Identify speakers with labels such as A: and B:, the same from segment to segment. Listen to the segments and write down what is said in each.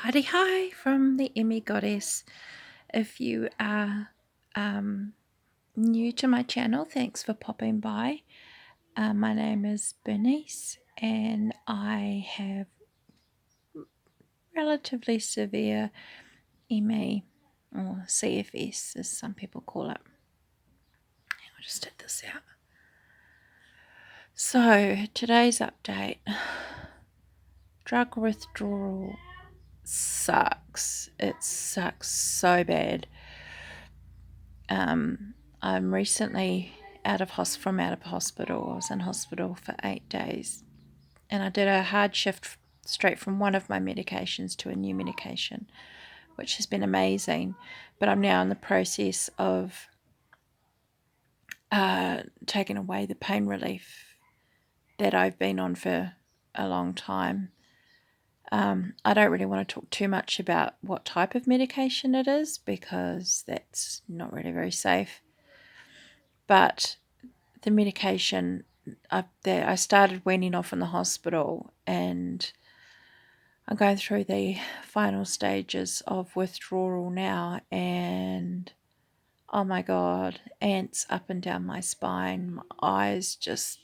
A: Hi from the M.E Goddess. If you are new to my channel, thanks for popping by. My name is Bernice and I have relatively severe M.E or CFS as some people call it. I'll just take this out. So today's update. Drug withdrawal sucks. It sucks so bad. I'm recently out of hospital. I was in hospital for 8 days, and I did a hard shift straight from one of my medications to a new medication, which has been amazing. But I'm now in the process of taking away the pain relief that I've been on for a long time. I don't really want to talk too much about what type of medication it is because that's not really very safe. But the medication that I started weaning off in the hospital, and I'm going through the final stages of withdrawal now, and oh my god, ants up and down my spine, my eyes just,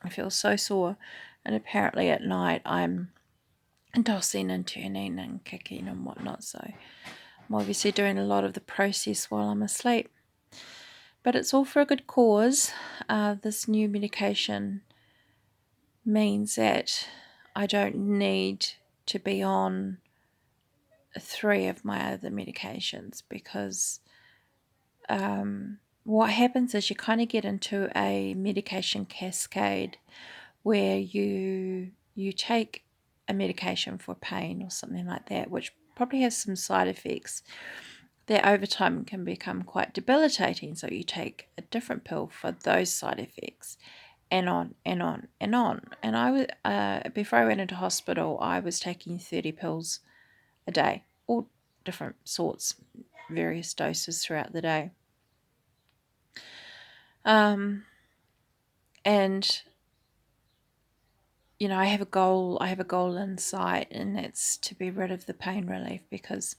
A: I feel so sore, and apparently at night I'm tossing and turning and kicking and whatnot, so I'm obviously doing a lot of the process while I'm asleep. But it's all for a good cause. This new medication means that I don't need to be on 3 of my other medications because what happens is you kind of get into a medication cascade where you take a medication for pain or something like that, which probably has some side effects that over time can become quite debilitating. So you take a different pill for those side effects, and on and on and on. And I was before I went into hospital, I was taking 30 pills a day, all different sorts, various doses throughout the day. And I have a goal. I have a goal in sight, and it's to be rid of the pain relief. Because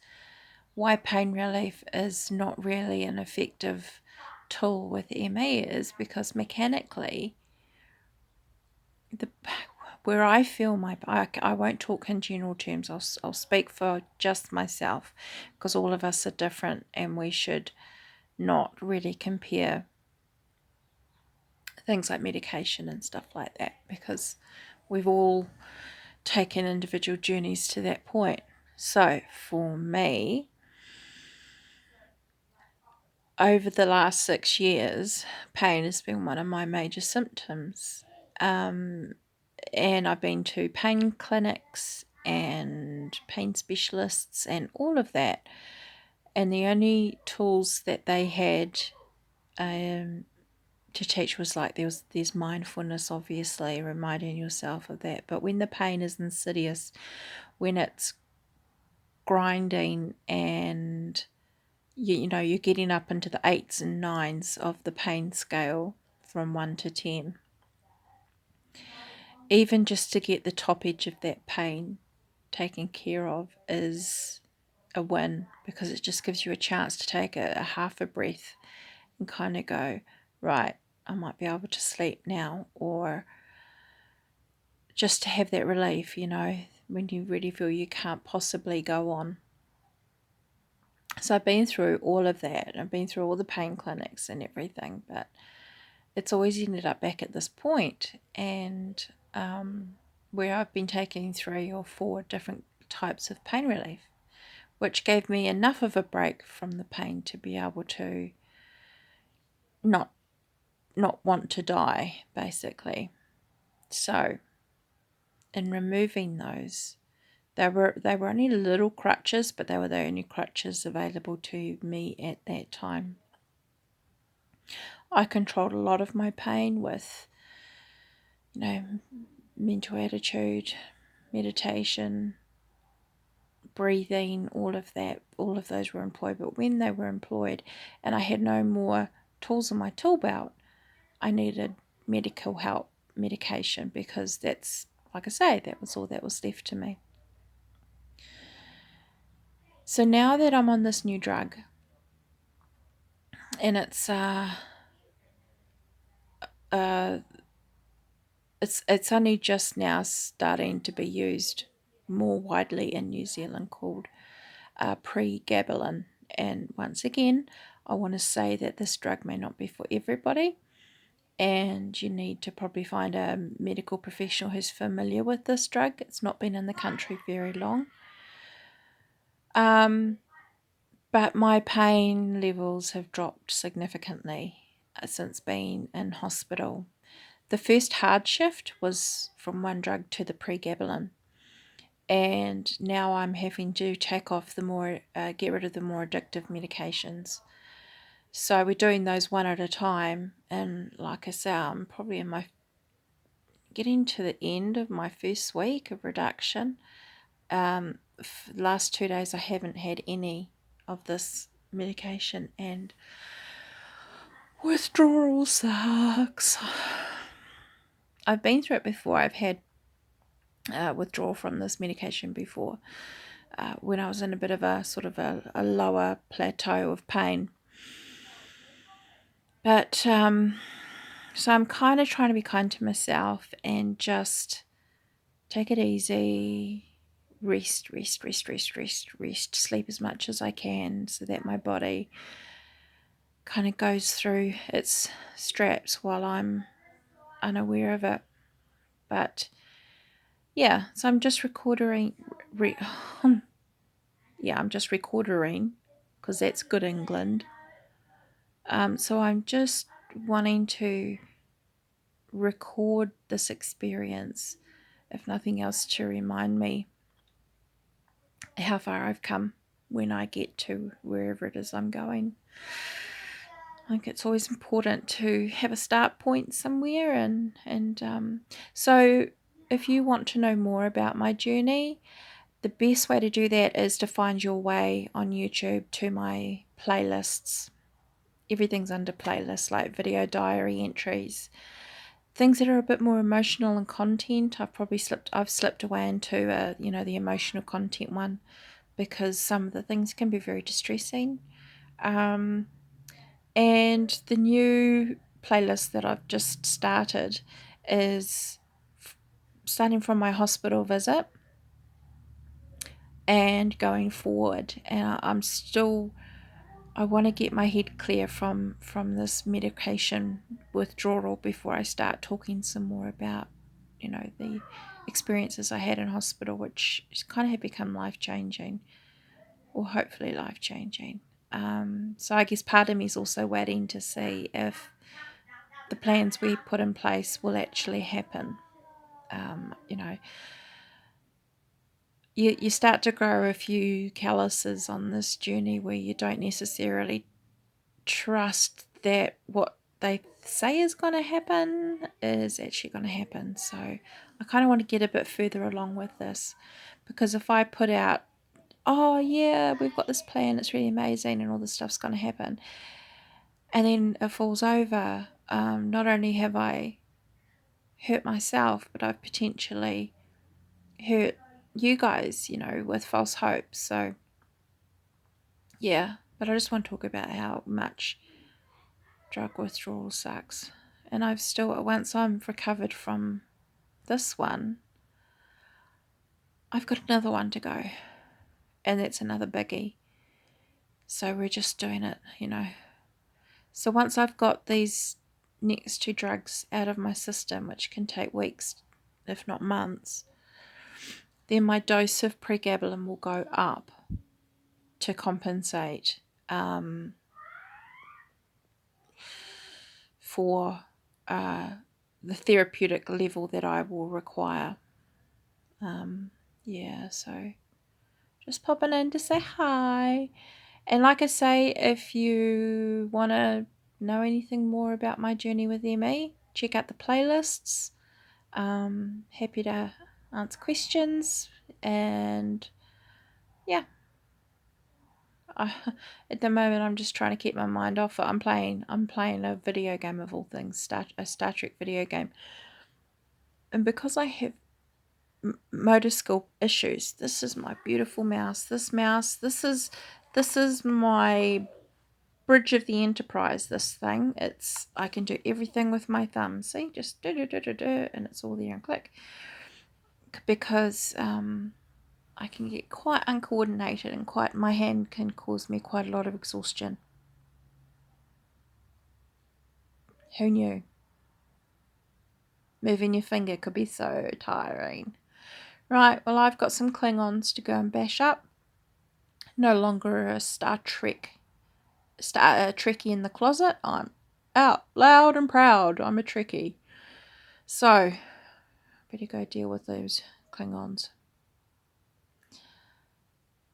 A: why pain relief is not really an effective tool with ME is because mechanically, where I feel I won't talk in general terms. I'll speak for just myself, because all of us are different, and we should not really compare things like medication and stuff like that, because we've all taken individual journeys to that point. So for me, over the last 6 years, pain has been one of my major symptoms. And I've been to pain clinics and pain specialists and all of that. And the only tools that they had to teach was like there's mindfulness, obviously, reminding yourself of that. But when the pain is insidious, when it's grinding and you're getting up into the 8s and 9s of the pain scale from 1 to 10, even just to get the top edge of that pain taken care of is a win, because it just gives you a chance to take a half a breath and kind of go, right, I might be able to sleep now, or just to have that relief, when you really feel you can't possibly go on. So I've been through all of that. I've been through all the pain clinics and everything, but it's always ended up back at this point, and where I've been taking 3 or 4 different types of pain relief, which gave me enough of a break from the pain to be able to not want to die, basically. So in removing those, they were only little crutches, but they were the only crutches available to me at that time. I controlled a lot of my pain with, mental attitude, meditation, breathing, all of that. All of those were employed. But when they were employed and I had no more tools in my tool belt, I needed medical help, medication, because that's, like I say, that was all that was left to me. So now that I'm on this new drug, and it's only just now starting to be used more widely in New Zealand, called pregabalin. And once again, I want to say that this drug may not be for everybody, and you need to probably find a medical professional who's familiar with this drug. It's not been in the country very long. But my pain levels have dropped significantly since being in hospital. The first hard shift was from one drug to the pregabalin, and now I'm having to take off get rid of the more addictive medications. So we're doing those one at a time, and like I say, I'm probably getting to the end of my first week of reduction. Last 2 days I haven't had any of this medication, and withdrawal sucks. I've been through it before. I've had withdrawal from this medication before, when I was in a bit of a sort of a lower plateau of pain. But so I'm kind of trying to be kind to myself and just take it easy, rest, sleep as much as I can so that my body kind of goes through its straps while I'm unaware of it. But yeah, so I'm just recording. I'm just recording because that's good England. So I'm just wanting to record this experience, if nothing else, to remind me how far I've come when I get to wherever it is I'm going. I think it's always important to have a start point somewhere, and so if you want to know more about my journey, the best way to do that is to find your way on YouTube to my playlists. Everything's under playlists, like video diary entries, things that are a bit more emotional and content. I've slipped away into the emotional content one, because some of the things can be very distressing. And the new playlist that I've just started is starting from my hospital visit and going forward. And I want to get my head clear from this medication withdrawal before I start talking some more about, the experiences I had in hospital, which kind of have become life-changing, or hopefully life-changing. So I guess part of me is also waiting to see if the plans we put in place will actually happen. You start to grow a few calluses on this journey where you don't necessarily trust that what they say is going to happen is actually going to happen. So I kind of want to get a bit further along with this, because if I put out, oh yeah, we've got this plan, it's really amazing and all this stuff's going to happen, and then it falls over, not only have I hurt myself, but I've potentially hurt you guys, with false hopes. So yeah, but I just want to talk about how much drug withdrawal sucks. And once I'm recovered from this one, I've got another one to go, and that's another biggie. So we're just doing it, So once I've got these next two drugs out of my system, which can take weeks, if not months, then my dose of pregabalin will go up to compensate for the therapeutic level that I will require. So just popping in to say hi. And like I say, if you want to know anything more about my journey with ME, check out the playlists. Happy to answer questions. And yeah, at the moment I'm just trying to keep my mind off it. I'm playing a video game of all things, a Star Trek video game. And because I have motor skill issues. This is my beautiful mouse. This is my bridge of the Enterprise. This thing, I can do everything with my thumb. See, just do, and it's all there and click. Because I can get quite uncoordinated and my hand can cause me quite a lot of exhaustion. Who knew? Moving your finger could be so tiring. Right, well, I've got some Klingons to go and bash up. No longer a Trekkie in the closet. I'm out loud and proud. I'm a Trekkie. So, better go deal with those Klingons.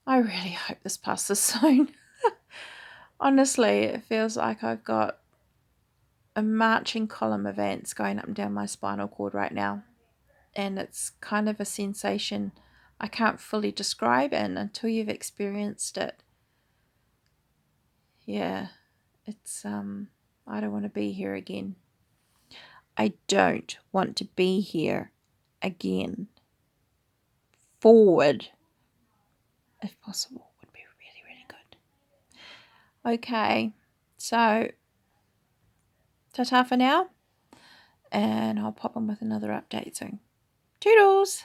A: I really hope this passes soon. Honestly, it feels like I've got a marching column of ants going up and down my spinal cord right now. And it's kind of a sensation I can't fully describe, and until you've experienced it, yeah, it's I don't want to be here again. I don't want to be here again. Forward, if possible, would be really, really good. Okay, so ta-ta for now, and I'll pop on with another update soon. Toodles!